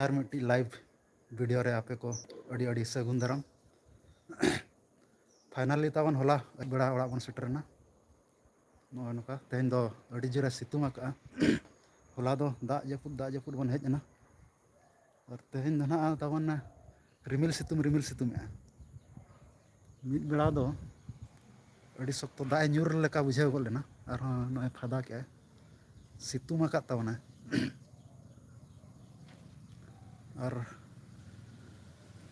यार मिट्टी live video रे आपे को अड़ी अड़ी सगुन दाराम फाइनली तावन होला बेड़ा ओड़ा बन सेटरना नोय नोका तेहन दो अड़ी जोरे सितुंग आका होला दो दाग जपुद बन हेजना और तेहन दो ना तावन रिमिल सितुंग मिद बेड़ा दो अड़ी सख्त दाग ᱧᱩᱨ लेका बुझाव गल लेना और नोय फादा के सितुंग आका तावना और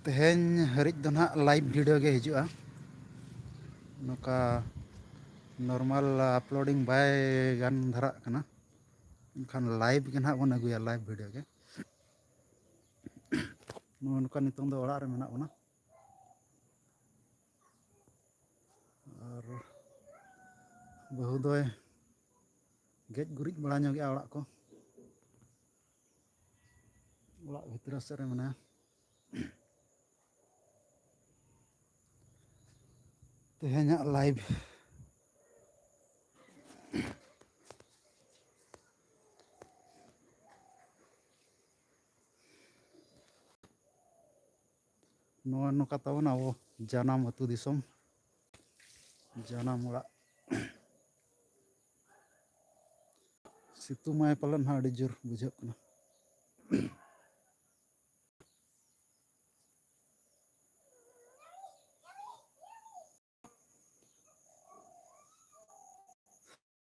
तेहन हरिज दो ना लाइव वीडियो के हिजुआ नोका नॉर्मल अपलोडिंग बाय गान धरा कना एनखान लाइव के ना बन अगुया लाइव वीडियो के नोका नितोंग दो ओड़ा रे मेना बना और बहु दोय गेज गुरिज बड़ा ᱧᱚᱜ ᱜᱮᱭᱟ ᱚᱲᱟᱜ ᱠᱚ ᱚᱲᱟᱜ ᱵᱷᱤᱛᱨᱤ ᱥᱮᱫ ᱨᱮ ᱢᱮᱱᱟᱭᱟ तेहኛᱜ लाइव नोआ नोका तावन आबो जानाम अतु दिसोम जानाम ओड़ा सितुंग माय पालन हा अड़ी जोर बुझाग कना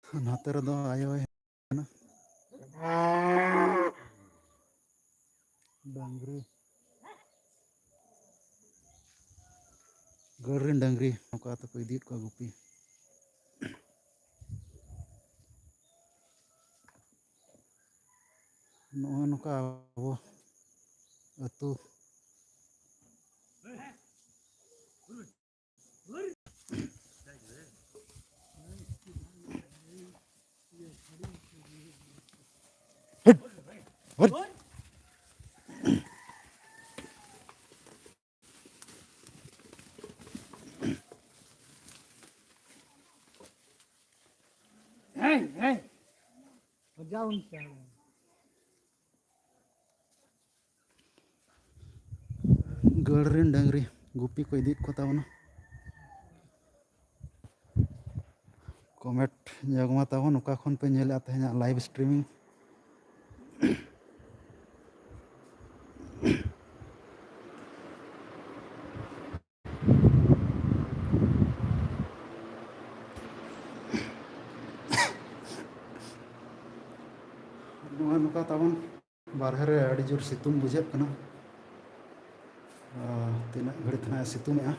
नाते रे दो आयो ना डांगरी गरिन डांगरी नोका तो कोई दीद को गुपी नोआ नोका आबो अतु गरिन डांगरी गुपी को दीद को तावना कमेंट जगमा तावन ओका खन पे नेला तेहኛ लाइव स्ट्रीमिंग नोआ नोका तावन बारहे रे अड़ी जोर सितुंग बुझाग कना तीना घड़ी थना सितुंग आ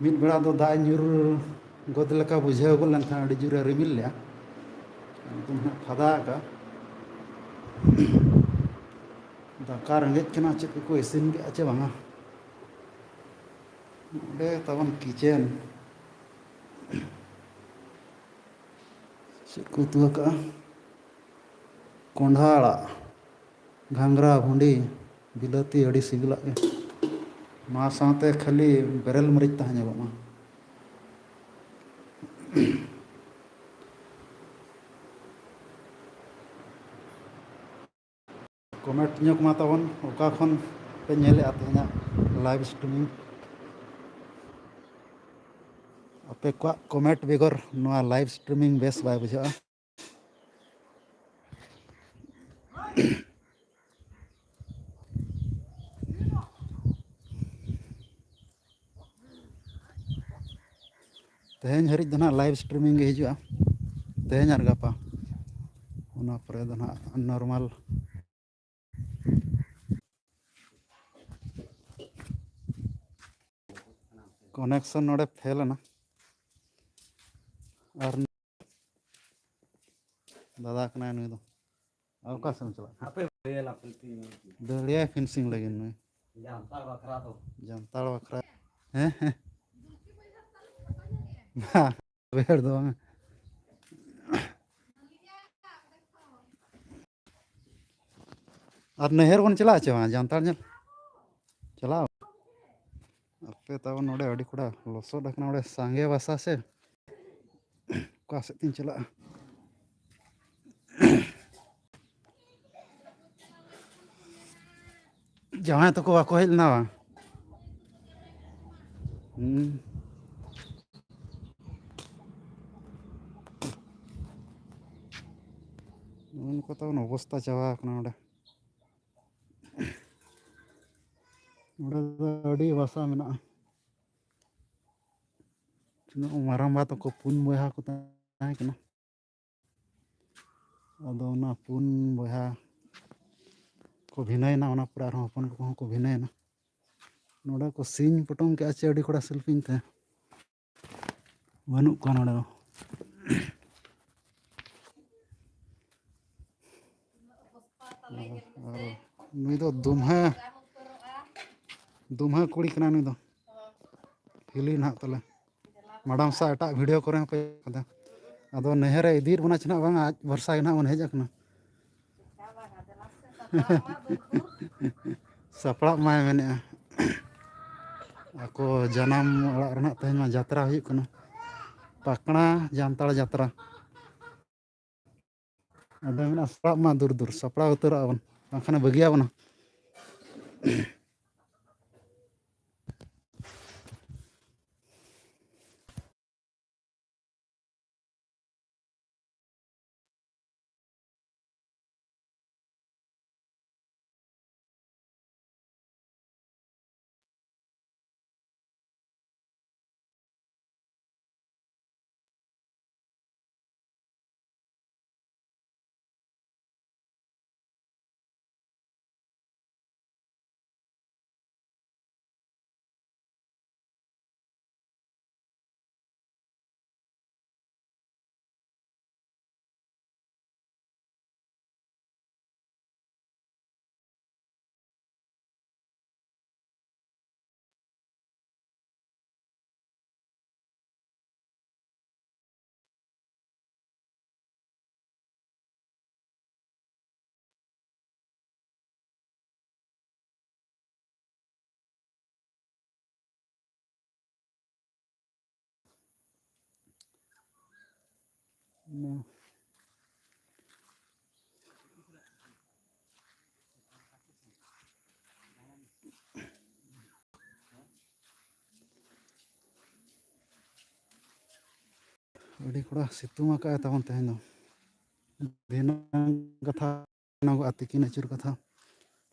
मिद बेड़ा दो दाग ᱧᱩᱨ गद लेका बुझाव गल लेनखान अड़ी जोरे रिमिल ले तुम फादा का दाका रेंगेज कना चेक को इसिन के आचे बांगा बे तावन किचन चेक को तुआ का कोंढा आड़ा घांगरा भुंडी बिलाती अड़ी सिबिला के मा साथे खाली बेरेल मरीच तहन मा कमेंट ᱧᱚᱜ मा तावन ओका खन पे नेले तेहኛ लाइव स्ट्रीमिंग आपे को कमेंट बेगर नोआ लाइव स्ट्रीमिंग बेस बाय बुझा तेहñ हरिज दो ना लाइव स्ट्रीमिंग के हिजुआ तेहñ और गापा ओना परे दो ना नॉर्मल कनेक्शन नोडे फेल ना और दादा कना नुई दो अवका सम चला दड़िया फिनिशिंग लगे नुई जानताड़ बखरा हैं बेर दो और नहर बन चला चे वहाँ जानताड़ चला आपे तब नोड़े अड़ी कुड़ा लसोड नोड़े सांगे बासा से का से तीन चला Jangan tu kau aku hil na. Kau tahu no bosta cawa kena udah. Udah di bahasa mana. Cuma marang batu ko pun boya aku tanya kena. Ado na pun boya ko bhinai na ona pura hopon ko bhinai na. Noda ko sin potong ke ache adi koda selfie te. Banuk ko noda. Nui do dumha kuri kena nui do. Hili nak tala. Madam sa etak video kore pe kada. Ado nehere idir bana china bang aj barsa na on heja kana. Saplak mai mene. Aku janam orak renak teh ma jatra huyuk kana. Pakna jantal jatra. Ada mena saplak ma dur saplak utur awan. Makana bagi awan. No. Adi koda situng aka tahun teh no. Dinang katha nago atikin acur katha.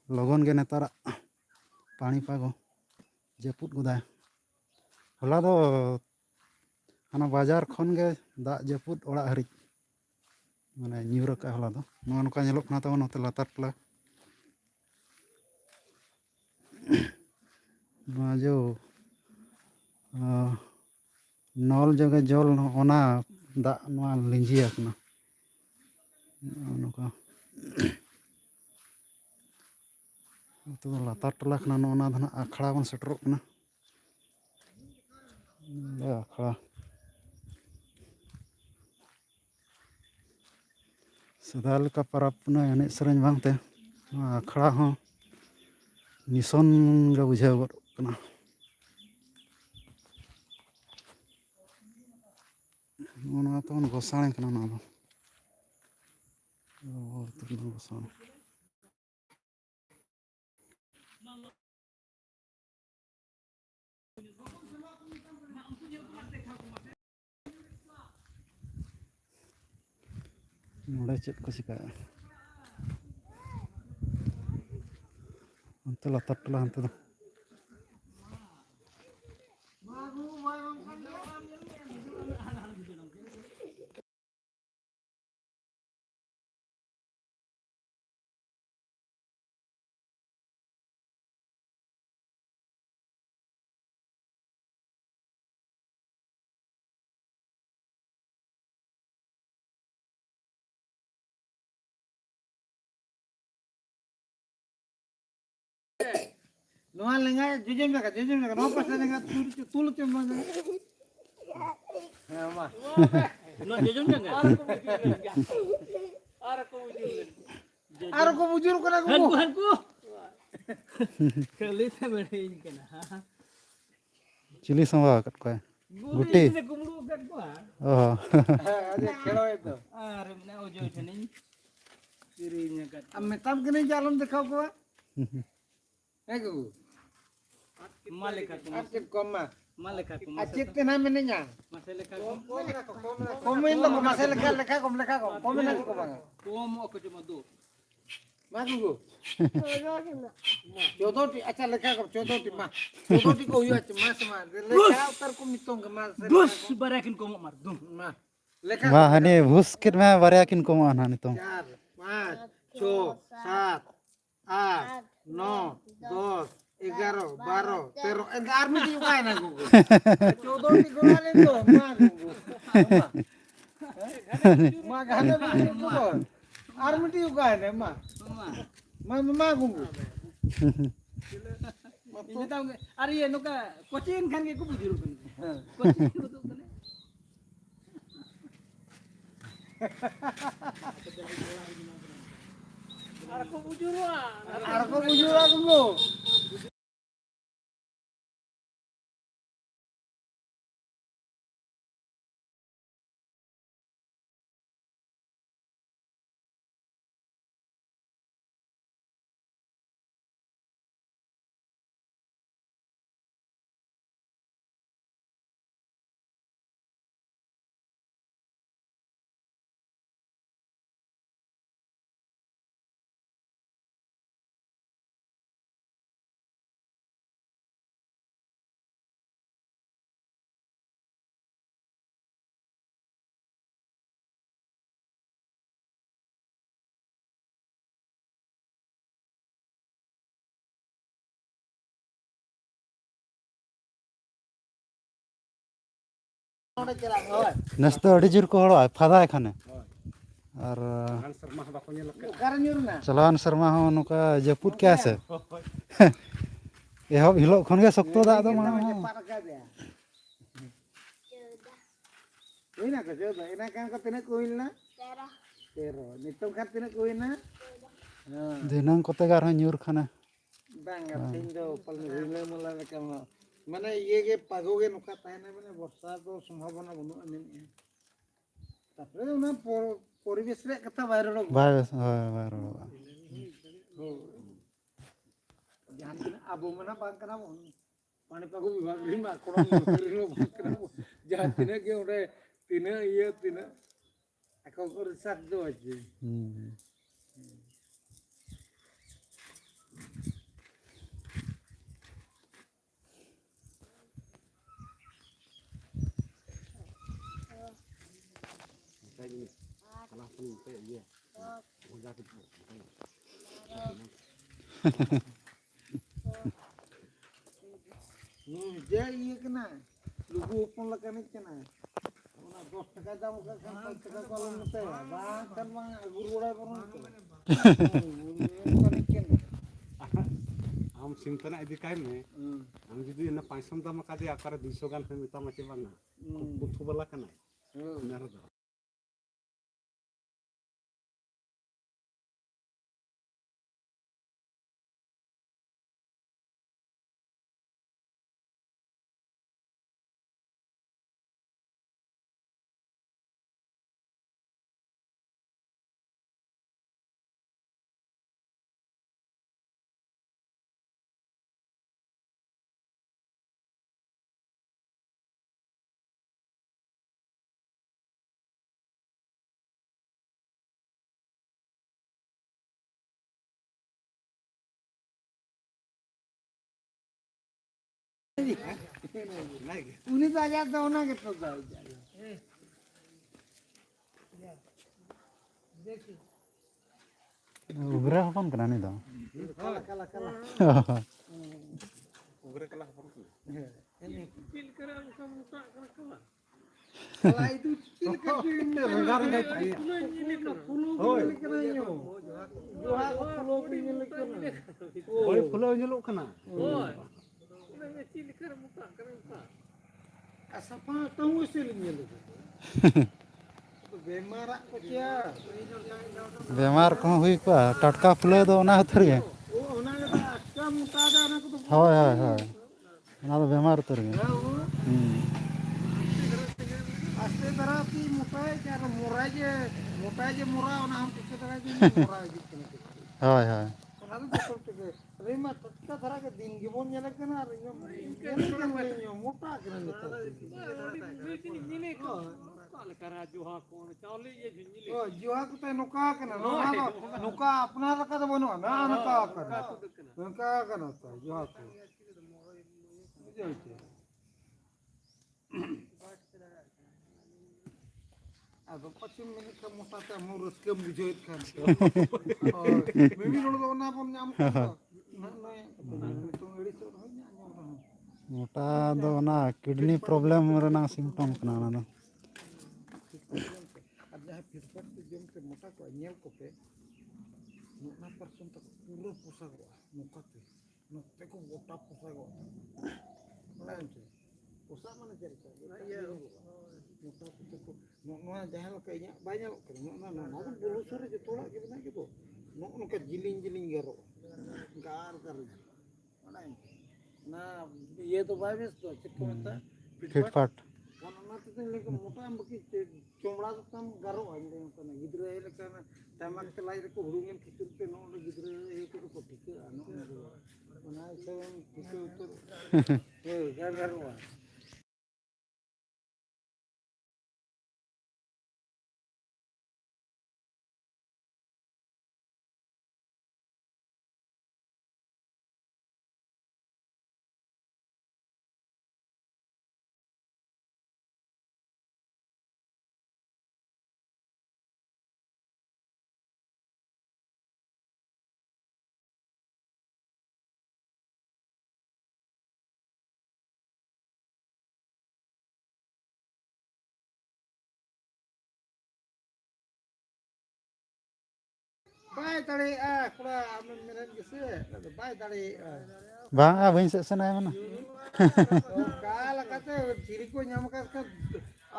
Logon ge netara pani pago jeput goda. Hola do ana bajar khon ge da jeput orak harit. Mane nyur ka hola do. No noka nyelok na tawo note latar pla. No jo nol jaga jol ona da no linji akna. Noka itu latar tola kena nona dhana akhड़ा बन सेटरोक कना akhड़ा sedal ka parap na enek sereng bang te akhड़ा ho nison ga bujhaw god kana ona to gosane kana na do gosane node chet ko sika ante latar tola ante do Luan lenga jujur enggak no pas lenga tul cuma ya ma no jujur enggak arko bujur kana ko hanku kali se bade kana chili sama kat ko guti kumlu kat ko oh ade khelo itu are mena ojo thani kirinya kat am metam kene jalum dekhau ko gugu. Malika ko. Acit koma. Malika ko. Acit kena menenya. Masalika ko. Komen lo masih leka kom. Komen aku ko bang. Kumo ako cuma do. Ma gugu. Chodoti acha leka kom chodoti ma. Chodoti ko yu acha mas ma. Leka utar ko mitong ke mas. Dus barakin ko mar dum. Ma. Leka. Wah, ini buskit mah barakin ko mana nih tuh. 4, 5, 6, 7, 8, 9, 10, 11, 12, 13. Enggak army di ukain aku. Codoh di golalen tuh, mah gugu. Mah gana begini tuh. Army di ukain mah. Mah gugu. Ini tahu nggak? Ari anu ka coaching kan ke ku bujur kan. Coaching itu kan. Arko bujur aku gugu. Nes tuh ada jur ko holo fada ekhane. Ar Karena nyurna. chalan sarma ho nuka japut ke ase. Ehob hilok khon ge sokto da do mana. Ini aku coba, ini kan kau tina kuil na? Tero. Nitung kan tina kuil na? Dinang kote gar nyur khane. Bang, artiin do paling rile mula kamu. Mana ये के पागोगे नुका ताहने मैंने वर्षा तो संभावना बनु अनिन तापरे उना परिवेश रे कथा वायरल हो Bye bye. जहां तिना आबो मना बांग कना पानी पागो विभाग रे मा कोन रो कना जहां तिना के उडे तिना ये तिना ako ko risak do aje dia iya kena lugu pun lakanik kena una 10 taka dalam ka kan 5 taka kolom nete bang kan bang guru udah pun हम चिंतना इदी काय में हम जदी न 500 दाम का दे आकार 200 गान पे मिता मचे बांगा कुथु बला कना नर द uni तो आजाद दो ना के तो जाओ Ugra hopon kana ni do. kala उगरे कला पर ini pil kera kamu tak kala kala itu pil kera रंगार गई थी होय kena nyo doha ko pulo pingin lekana ओय फुलो ñलो कना होय asapa tahu sih nyelo बेमार को क्या Bemar ko hui pa tatka fulo do na utar ge. ओ होना का अच्छा मुता दा ना को तो Hoy. Na do bemar utar ge. आस्ते तरह की मुताए क्या मुताए जे मुरा होना हम किसी तरह की मुरा जितने Hoy. Kalau betul tu, lima ᱚᱱᱠᱟ ᱫᱷᱟᱨᱟ ᱜᱮ ᱫᱤᱱ ᱜᱮᱵᱚᱱ ᱧᱮᱞᱮᱫ ᱠᱟᱱᱟ ᱟᱨ ᱢᱚᱴᱟ ᱠᱟᱱᱟ ᱱᱮᱛᱟᱨ ᱡᱚᱦᱟ ᱠᱚᱛᱮ ᱱᱚᱝᱠᱟ ᱠᱟᱱᱟ ᱱᱚᱝᱠᱟ ᱟᱯᱱᱟᱨ ᱞᱮᱠᱟ ᱫᱚ ᱵᱟᱹᱱᱩᱜᱼᱟ ᱱᱚᱝᱠᱟ ᱠᱟᱱᱟ ᱱᱚᱝᱠᱟ ᱠᱟᱱᱟ ᱛᱚ ᱡᱚᱦᱟ ᱠᱚ ᱵᱩᱡᱷᱟᱹᱣ ᱪᱮ ᱟᱫᱚ ᱯᱟᱪᱷᱮᱢ ᱢᱮᱱᱮᱫ ᱠᱷᱟᱱ ᱢᱚᱴᱟᱛᱮ ᱟᱢ ᱦᱚᱸ ᱨᱟᱹᱥᱠᱟᱹᱢ ᱵᱩᱡᱷᱟᱹᱣᱮᱫ ᱠᱷᱟᱱ ᱢᱤᱢᱤᱫ ᱦᱚᱲ ᱫᱚ ᱚᱱᱟ ᱵᱚᱱ ᱧᱟᱢ ᱠᱟᱱ ᱫᱚ ᱱᱤᱛᱚᱝ ᱟᱹᱲᱤᱥᱚᱜ ᱨᱮᱦᱚᱸ ᱟᱸᱡᱚᱢ ᱨᱮᱦᱚᱸ मोटा दो ना किडनी प्रॉब्लम रेना सिम्टम कना ना दो ᱟᱨ ᱡᱟᱦᱟᱸᱭ ᱯᱷᱤᱴᱯᱷᱟᱴ ᱛᱮ ᱡᱚᱢ ᱛᱮ ᱢᱚᱴᱟ ᱠᱚᱜᱼᱟ ᱧᱮᱞ ᱠᱚᱯᱮ ᱱᱚᱜᱼᱱᱟ ᱯᱟᱨᱥᱮᱱ ᱛᱟᱠᱚ ᱯᱩᱨᱟᱹ ᱯᱚᱥᱟᱜᱚᱜᱼᱟ ᱱᱚᱝᱠᱟᱛᱮ ᱱᱚᱛᱮ ᱠᱚ ᱜᱚᱴᱟ ᱯᱚᱥᱟᱜᱚᱜᱼᱟ ᱵᱟᱲᱟᱭᱟᱢ ᱪᱮ ᱯᱚᱥᱟᱜ ᱢᱟᱱᱮ ᱪᱮᱫ ᱞᱮᱠᱟ ᱢᱚᱴᱟ ᱠᱚᱛᱮ ᱠᱚ ᱱᱚᱣᱟ ᱡᱟᱦᱟᱸ ᱞᱮᱠᱟ ᱤᱧᱟᱹᱜ ᱵᱟᱭ ᱧᱮᱞᱚᱜ ᱠᱟᱱᱟ ᱱᱚᱣᱟ ᱫᱚ ᱵᱩᱨᱩ ᱥᱩᱨ ᱨᱮ ᱡᱚᱛᱚ ᱦᱚᱲᱟᱜ ᱜᱮ ᱢᱮᱱᱟᱜ ᱜᱮᱫᱚ ᱱᱚᱜᱼᱚ ᱱᱚᱝᱠᱟ ᱡᱤᱞᱤᱧ ᱡᱤᱞᱤᱧ ᱜᱮᱨᱚᱜᱼᱟ ᱜᱟᱨ ᱜᱟᱨ ᱵᱟᱲᱟᱭᱟᱢ ᱚᱱᱟ ᱤᱭᱟᱹ ᱫᱚ ᱵᱟᱭ ᱵᱮᱥ ᱫᱚ ᱪᱮᱫ ᱠᱚ ᱢᱮᱛᱟᱜᱼᱟ फिटफाट ᱚᱱᱟ ᱛᱮᱫᱚ ᱞᱟᱹᱭ ᱢᱚᱴᱟ ᱵᱟᱹᱠᱤ ᱪᱚᱢᱲᱟ ᱫᱚ ᱛᱟᱢ ᱜᱟᱨᱚᱜᱼᱟ ᱤᱧ ᱞᱟᱹᱭ ᱠᱟᱱᱟ ᱜᱤᱫᱽᱨᱟᱹ ᱦᱮᱡ ᱞᱮᱠᱷᱟᱱ ᱴᱟᱢᱟᱠ ᱛᱮ ᱞᱟᱡ ᱨᱮᱠᱚ ᱦᱩᱲᱩᱝᱮᱱ ᱠᱷᱟᱹᱛᱤᱨ ᱛᱮ ᱱᱚᱜᱼᱚ ᱜᱤᱫᱽᱨᱟᱹ ᱤᱭᱟᱹ ᱠᱚᱫᱚ ᱠᱚ ᱴᱷᱤᱠᱟᱹᱜᱼᱟ ᱱᱚᱜᱼᱚ ᱚᱱᱟ ᱦᱤᱥᱟᱹᱵᱮᱢ ᱴᱷᱤᱠᱟᱹ ᱩᱛᱟᱹᱨ ᱜᱟᱨ ᱜᱟᱨᱚᱜᱼᱟ ᱵᱟᱭ ᱫᱟᱲᱮᱭᱟᱜᱼᱟ ᱠᱚᱲᱟ ᱟᱢᱮᱢ ᱢᱮᱱᱮᱫ ᱜᱮᱥᱮ ᱵᱟᱭ ᱫᱟᱲᱮᱭᱟᱜᱼᱟ बांगा वहीं से सुना है मना ᱚᱠᱟ ᱞᱮᱠᱟᱛᱮ ᱪᱤᱨᱤ ᱠᱚ ᱧᱟᱢ ᱟᱠᱟᱫ ᱠᱷᱟᱱ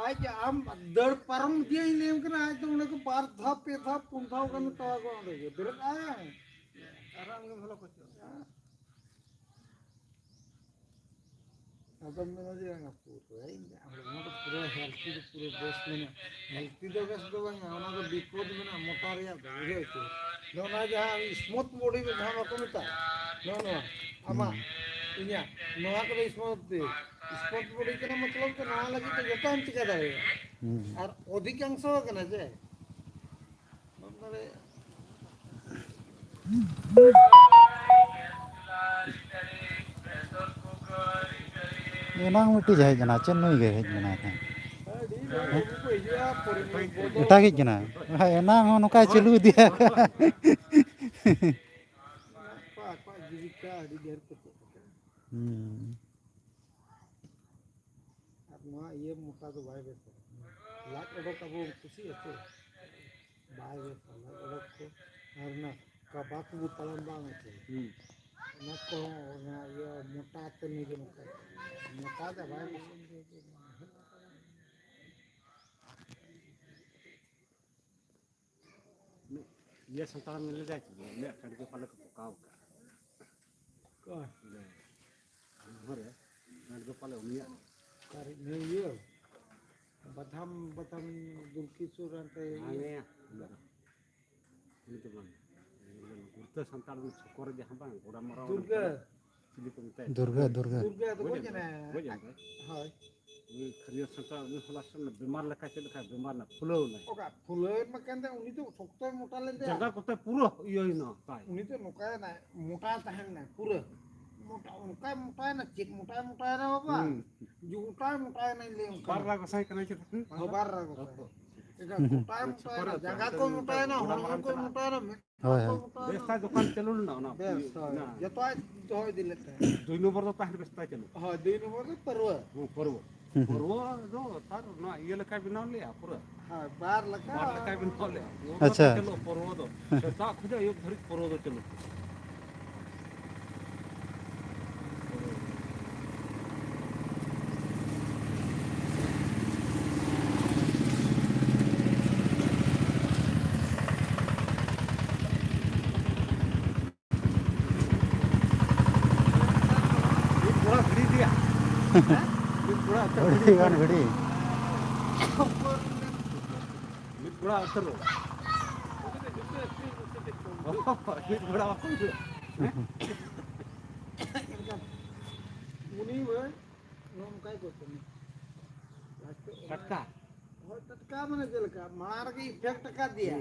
ᱟᱡ ᱟᱢ ᱫᱟᱹᱲ ᱯᱟᱨᱚᱢ ᱤᱫᱤᱭᱟᱹᱧ ᱞᱟᱹᱭᱟᱢ ᱠᱟᱱᱟ ᱟᱡ ᱫᱚ ᱚᱸᱰᱮ ᱠᱚ 2 ᱫᱷᱟᱣ 2 ᱫᱷᱟᱣ 3 ᱫᱷᱟᱣ ᱜᱟᱱ ᱛᱟᱣᱟᱜᱚᱜᱼᱟ ᱚᱸᱰᱮ ᱜᱮ ᱵᱮᱨᱮᱫ ᱟᱭ ᱟᱨᱟᱢ ᱜᱮ ᱵᱷᱟলো ᱠᱚᱪᱚ ᱟᱫᱚᱢ ᱢᱮᱱᱟ ᱡᱮ ᱯᱩᱨᱟᱹ ᱚᱱᱟ ᱫᱚ ᱯᱩᱨᱟᱹ ᱦᱮᱞᱛᱷᱤ ᱫᱚ ᱯᱩᱨᱟᱹ ᱵᱮᱥ ᱢᱮᱱᱟᱜᱼᱟ ᱦᱮᱞᱛᱷᱤ ᱫᱚ ᱵᱮᱥ ᱫᱚ ᱵᱟᱝᱟ ᱚᱱᱟ ᱫᱚ ᱵᱤᱯᱚᱫ ᱢᱮᱱᱟᱜᱼᱟ ᱢᱚᱴᱟ ᱨᱮᱭᱟᱜ ᱫᱚ ᱵᱩᱡᱷᱟᱹᱣ ᱪᱮ ᱱᱚᱣᱟ ᱡᱟᱦᱟᱸ ᱥᱢᱩᱛᱷ ᱵᱚᱰᱤ ᱡᱟᱦᱟᱸ ᱵᱟᱠᱚ ᱢᱮᱛᱟᱜᱼᱟ ᱱᱚᱣᱟ ᱟᱢᱟᱜ ᱤᱧᱟᱹᱜ ᱱᱚᱣᱟ ᱠᱚᱫᱚ स्पोर्ट बॉडी का मतलब तो नवा लगी तो जतो हम चिका दाड़ेगा और अधिकांश कना जे माने एना मिट्टी जाए जना चेन्नई गए हेज मना था ᱟᱹᱰᱤ ᱞᱚᱜᱚᱱ ᱠᱚ ᱦᱤᱡᱩᱜᱼᱟ ᱯᱚᱨᱤᱢᱚᱞ ᱵᱚᱫᱚᱞ एटा ᱜᱮ ᱡana एना हो नोका चलू दिया ᱟᱠᱚᱣᱟᱜ ᱡᱤᱵᱤᱠᱟ ᱟᱹᱰᱤ ᱰᱷᱮᱨ ᱠᱚ ᱪᱮᱫ ᱟᱠᱟᱫᱟ ᱟᱨ ᱱᱚᱣᱟ ᱤᱭᱟᱹ ᱢᱚᱴᱟ ᱫᱚ ᱵᱟᱭ ᱵᱮᱥᱟ ᱞᱟᱡ ᱚᱰᱚᱠ ᱟᱵᱚ ᱠᱩᱥᱤᱭᱟᱜᱼᱟ ᱥᱮ ᱵᱟᱭ ᱵᱮᱥᱟ ᱞᱟᱡ ᱚᱰᱚᱠ ᱠᱚ ᱟᱨ ᱚᱱᱟ ᱠᱟᱵᱟ ᱠᱚ ᱛᱟᱲᱟᱢ ᱵᱟᱝ ᱟᱪᱮ ᱚᱱᱟ ᱠᱚ ᱚᱱᱟ ᱤᱭᱟᱹ ᱢᱚᱴᱟ ᱛᱮ ᱱᱤᱡᱮ ᱢᱚᱴᱟ ᱫᱚ ᱵᱟᱭ ᱵᱮᱥᱟ ये संतान मिल जाए मैं कड़ के पाले को पकाओ का हमारे कड़ के पाले उमिया ᱠᱟᱨᱤ ᱱᱤᱭᱟᱹ ᱵᱟᱫᱷᱟᱢ ᱵᱟᱫᱷᱟᱢ ᱫᱩᱞᱠᱤ ᱥᱩᱨᱟᱱ ᱛᱮ आने ini teman गुरते संतान में छोकर जहाँ बang गोड़ा मरा दुर्गा चिली को मिलता है दुर्गा दुर्गा दुर्गा तो वो जना हाय ये खरीद संतान में फलाश में बीमार लगा चल का बीमार ना फुलो नहीं ओका फुलेर मकंदे उनी तो सोक्तो मोटा लेंदे जगह को तो पूरा ये ना ताई उनी तो नोका ना मोटा तहन ना पूरा मोटा उनका मोटा ना चिक मोटा मोटा ना बाबा जो मोटा नहीं ले उनका बार लाग सही करने के बार रागो एका मोटा मोटा ना जगह को मोटा ना हरमो को मोटा ना होय बेस्ता दुकान चलू ना ना बेस जतो होय दिलेते दुई नंबर तो पहले बेस्ता चलू हां दुई नंबर तो परवा परवो परवो जो तार ना ये लका बिना ले पूरा हां बार लका बिना ले अच्छा चलो परवो तो ता खुद एक धरी परवो तो चलो घड़ी गान घड़ी बड़ा असर हो बड़ा मुनि भाई नोंकाय को तुम टटका हो टटका माने जलका मार के इफेक्ट का दिया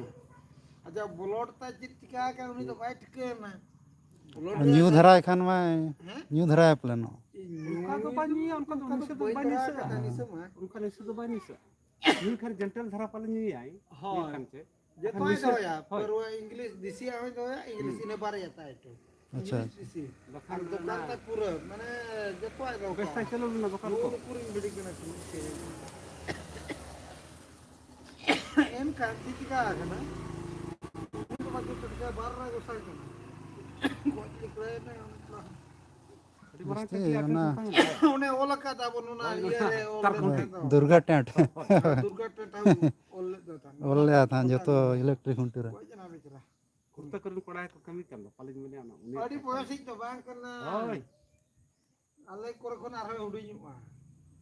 अच्छा ब्लड ता चिका का उनी तो बाइट के ना ब्लड न्यू धराय खान में हैं न्यू धराय प्लेन उनका तो बानी उनका तो निसे तो बानी से उनका निसे तो बानी से नी खान जनटल धरा पाले नी आई हाँ। नी खान से जे खान कोई निसे- दो या হয়। पर वो इंग्लिश दिसी आवे दो या इंग्लिश इने बारे जाता है तो अच्छा। दिसी बखान और दुकान ना- तक पूरा माने जे कोई दो बेस्ता चलो ना बखान को पूरी बड़ी कना एम कांति का आगना तो बाकी टटका बार ना गोसाई का कोई लिखले ना अरे मरान बेस्ते टकली आके ना। सुतांग उन्हें ओला का था बोलना ये रे दुर्गा टेंट दुर्गा टेटा ओले देता बोले था जो तो इलेक्ट्रिक हुंटर कोई जना बेचरा कुर्ता करन कोड़ा को कमी करलो पाले में आना अड़ी बयस तो बांग करना ओय अले कोरे कोन आरे हुडीजुआ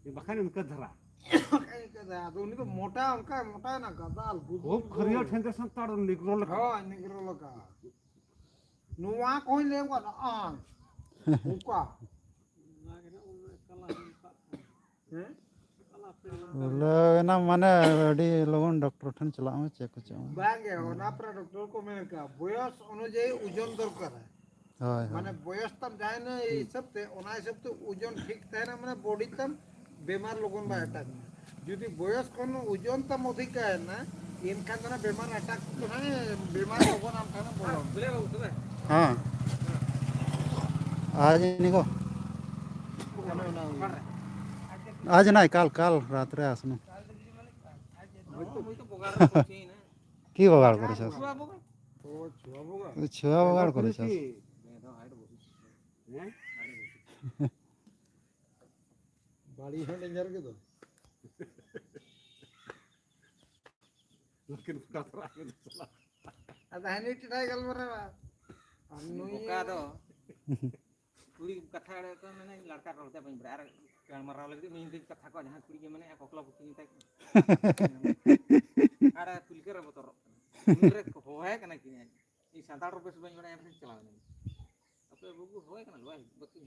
ये बखान उनका धरा कहीं का तो उन्हीं तो मोटा उनका मोटा है ना गदाल खूब खरिया ठेंगे संताड़ निकरोल हां निगरो लगा नुआ कोई लेवा ना आन उका हैं बोले ना माने अड़ी लोगन डॉक्टर ठन चला में चेक को चाव बांगे होना पर डॉक्टर को मैंने कहा बयस अनुଯାयी ओजन दरकार है हाय माने बयस तम जाए ना ये सब ते ओना सब तो ओजन ठीक था ना माने बॉडी तम बीमार लोगन बा अटैक यदि बयस कोन ओजन तम अधिक है ना इनका ना बीमार अटैक तो ना बीमार लोगन हम था ना बोलो बोले बाबू तबे हाँ आज निको आज ना काल काल रात रे आसनो मुई तो बोगार कोची ना की बगाड़ करे छस छुआ बोगा ओ छुआ बोगा छुआ बगाड़ करे छस बेदा हाइड बोल हैं बाड़ी है डेंजर के तो लेकिन उसका धरा के चला अब हनी टिटाई गल मरे बा अनुई बोका दो कुड़ी कथा रे तो मैंने लड़का रोते बन बड़ा कान मारा लगे मैं दिन कथा को जहां कुड़ी के मैंने कोकला बुकिंग तक आड़ा पुल के बतर रे को होय कना कि ई 7-8 रुपए से बन बड़ा एम चला नहीं अपने बुगु होय कना लोय बकी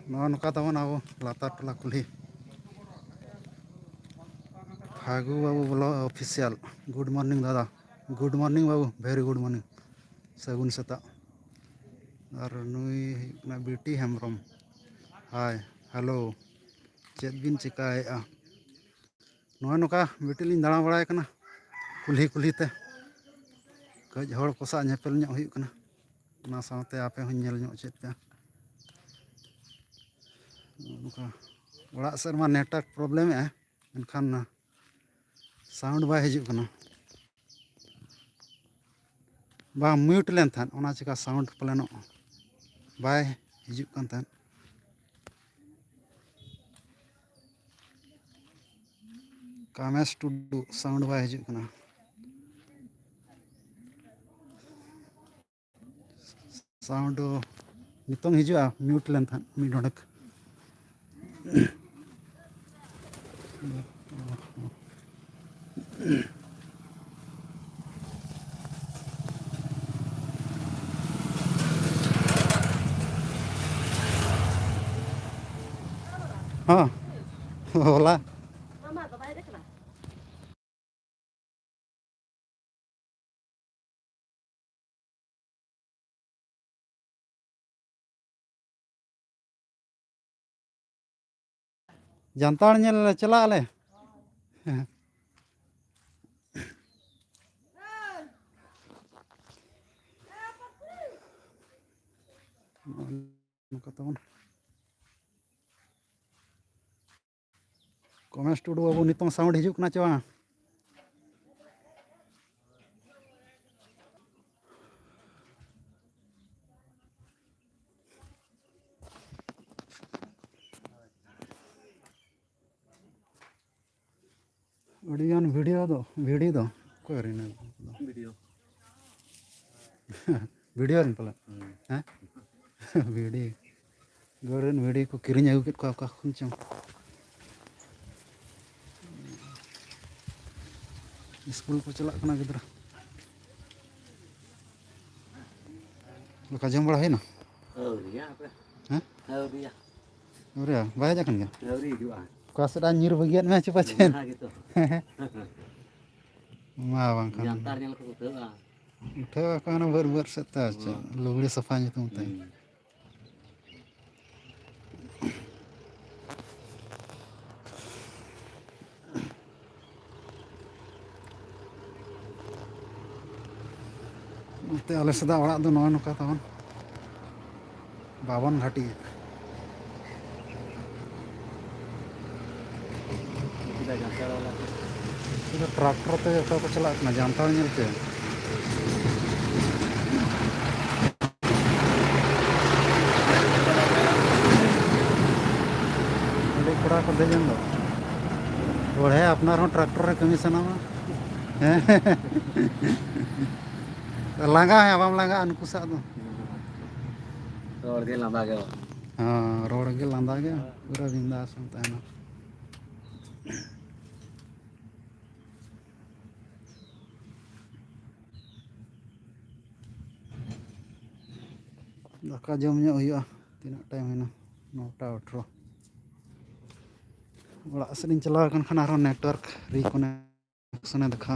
नौका तबन अब लातार टोला कुल्ही फागु बाबू ब्लॉग ऑफिशियल गुड मॉर्निंग दादा गुड मॉर्निंग बाबू वेरी गुड मॉर्निंग सगुन सेता और नुई बीटी हेम्ब्रम हाय हेलो चेद बिन चिकाएगा नौका बीटी लिंग दाड़ा बड़ाय कना कुल्ही कुल्ही ते कज हड़ को सा नेपेल ᱧᱚᱜ हुई कना ना साथे आपे हूँ नेल ᱧᱚᱜ चेद पे नौका ओड़ा सेर मा नेटवर्क प्रॉब्लम है एनखान साउंड बाय हिजुग कना बा म्यूट लेन थान ओना चिका साउंड प्लानो बाय हिजुग कान थान कामेश टुडू साउंड बाय हिजुग कना साउंड नितों हिजुआ म्यूट लेन थान मी डोडक हाँ होला जानताड़ नेल चला आले कमेश टुडू बाबू नितों साउंड हिजुग कना चे बांग अड़ियान वीडियो दो कोई रिना वीडियो वीडियो रिन पला हैं वीडियो गोरन वीडियो को किरिंग अगु केत को का खुन चंग स्कूल को चला कना गिद्रा का जम बड़ा है ना हैं अरे बाय जा कन गया कासडा नीर बगियत में चुपा चेन मा बांग Khan jantar yang aku tahu ah उठे काना बर बर सता लुगड़ी सफा नितुम ते ते आले सदा ओड़ा दो नय नका तबन बावन घाटी ट्रैक्टर ते को चला जानताड़ नेल चे कड़ा को देजन दो ओढ़े अपनार ट्रैक्टर रे कमी सना लांगा है बाम लांगा उनको सा दो roar dia lama gak हाँ रोड के लांदा के पूरा बिंदास होता है ना दाका जम ᱧᱚᱜ हुआ तीना टाइम है ना 9:18 ओड़ा सेन चला खान आरो नेटवर्क रिकनेक्शन देखा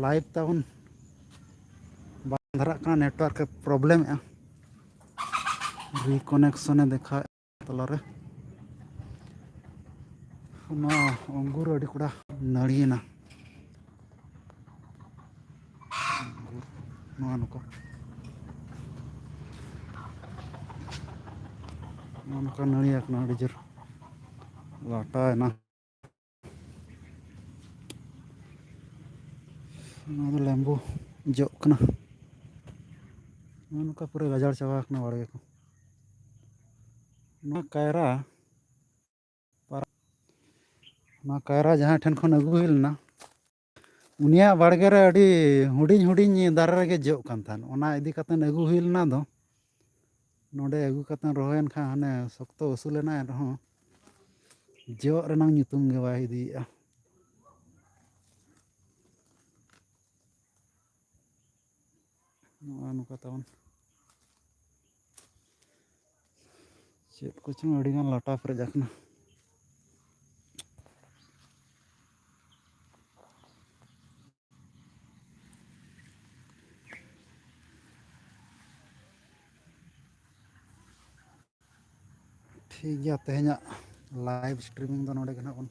लाइव तबन बांधरा का नेटवर्क प्रॉब्लम है रिकनेक्शन देखा तलारे अंगूर अड़ी कड़ा नड़ीना नुका नड़ी अड़ी जोर लाटाना लेम्बू जोकना नुका पूरा गजाड़ चाबा बाड़गे को कायरा कायरा जहाँ ठेन खन अगू हुईलना उनिया बाड़गे रे अड़ी हुडिंग हुडिंग दारे रेगे जोक कान थान ओना इदी कतन अगू हुईलना दो नोडे अगू कतन रोहन खा हाने शक्तो उसूलेना रहो जो रेनांग ᱧᱩᱛᱩᱢ गे बाय इदीया ᱱᱚᱜᱼᱚᱭ ᱱᱚᱝᱠᱟ ᱛᱟᱵᱚᱱ ᱪᱮᱫ ᱠᱚᱪᱚᱝ ᱟᱹᱰᱤᱜᱟᱱ ᱞᱟᱴᱟ ᱯᱮᱨᱮᱡ ᱟᱠᱟᱱᱟ ᱴᱷᱤक ᱜᱮᱭᱟ ᱛᱮᱦᱮᱧᱟᱜ ᱞᱟइव स्ट्रीमिंग ᱫᱚ ᱱᱚᱰᱮ ᱜᱮ ᱱᱟᱜ ᱵᱚᱱ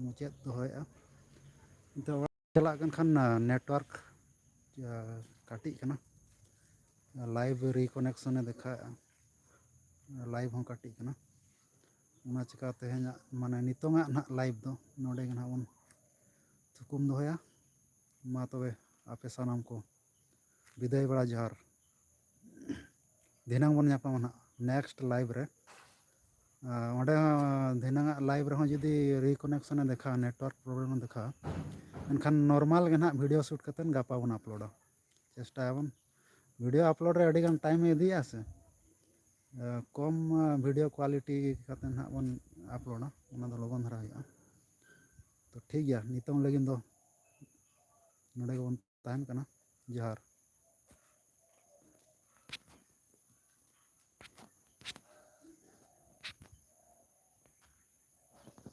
ᱢᱩᱪᱟᱹᱫ ᱫᱚᱦᱚᱭᱮᱜᱼᱟ ᱱᱤᱛᱚᱜ ᱚᱲᱟᱜ ᱪᱟᱞᱟᱜ ᱠᱟᱱ ᱠᱷᱟᱱ नेटवर्क काटिक कना लाइव रिकनेक्शन देखाएगा लाइव हों काटिक कना उना चिका तेहेña माने नितोंगा ना लाइव दो नोडे गना बन थुकुम दोया मा तबे आपे सानाम को विदाय बड़ा जोहार धिनांग बन ᱧᱟᱯᱟᱢᱟ ना नेक्स्ट लाइव रे ओंडे धिनांग लाइव रे जुदी रिकनेक्शन देखा नेटवर्क प्रॉब्लम देखा एनखान नॉर्मल गे ना वीडियो शूट करते गापा बन अपलोड चेष्टायाबन वीडियो अपलोड रे अड़ी गान टाइम इदिया से कम वीडियो क्वालिटी करते ना बन अपलोड ओना दो लगन धरा हुआ तो ठीक गया नितों लगिन दो नोडे बन ताहन कना जोहार